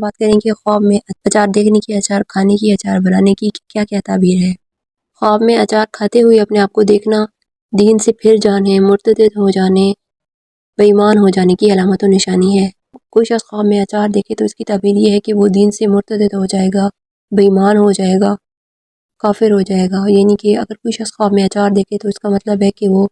بات کریں کہ خواب میں اچار دیکھنے کی، اچار کھانے کی، اچار بنانے کی کیا کیا تعبیر ہے۔ خواب میں اچار کھاتے ہوئے اپنے آپ کو دیکھنا دین سے پھر جانے، مرتد ہو جانے، بے ایمان ہو جانے کی علامت و نشانی ہے۔ کوئی شخص خواب میں اچار دیکھے تو اس کی تعبیر یہ ہے کہ وہ دین سے مرتد ہو جائے گا، بے ایمان ہو جائے گا، کافر ہو جائے گا۔ یعنی کہ اگر کوئی شخص خواب میں اچار دیکھے تو اس کا مطلب ہے کہ وہ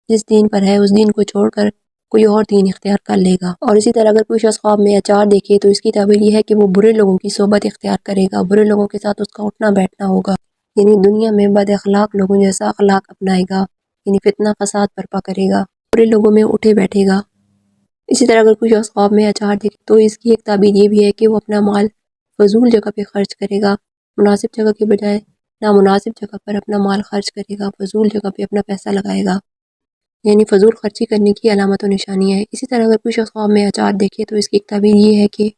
جس دین پر ہے اس دین کو چھوڑ کر کوئی اور دین اختیار کر لے گا۔ اور اسی طرح اگر کوئی شخص خواب میں اچار دیکھے تو اس کی تعبیر یہ ہے کہ وہ برے لوگوں کی صحبت اختیار کرے گا، برے لوگوں کے ساتھ اس کا اٹھنا بیٹھنا ہوگا، یعنی دنیا میں بد اخلاق لوگوں جیسا اخلاق اپنائے گا، یعنی فتنہ فساد برپا کرے گا، برے لوگوں میں اٹھے بیٹھے گا۔ اسی طرح اگر کوئی شخص خواب میں اچار دیکھے تو اس کی ایک تعبیر یہ بھی ہے کہ وہ اپنا مال فضول جگہ پہ خرچ کرے گا، مناسب جگہ کے بجائے نامناسب جگہ پر اپنا مال خرچ کرے گا، فضول جگہ پہ اپنا پیسہ لگائے گا، یعنی فضول خرچی کرنے کی علامت و نشانی ہے۔ اسی طرح اگر کوئی شخص خواب میں اچار دیکھے تو اس کی ایک تعبیر یہ ہے کہ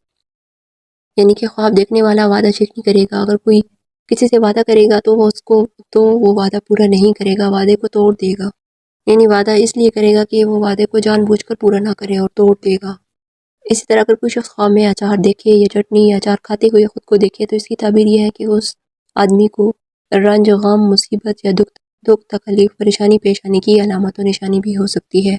یعنی کہ خواب دیکھنے والا وعدہ شکنی کرے گا، اگر کوئی کسی سے وعدہ کرے گا تو وہ وعدہ پورا نہیں کرے گا، وعدے کو توڑ دے گا، یعنی وعدہ اس لیے کرے گا کہ وہ وعدے کو جان بوجھ کر پورا نہ کرے اور توڑ دے گا۔ اسی طرح اگر کوئی شخص خواب میں اچار دیکھے یا چٹنی یا اچار کھاتے ہوئے خود کو دیکھے تو اس کی تعبیر یہ ہے کہ اس آدمی کو رنج، غم، مصیبت یا دکھ تکلیف، پریشانی پیش آنے کی علامت و نشانی بھی ہو سکتی ہے۔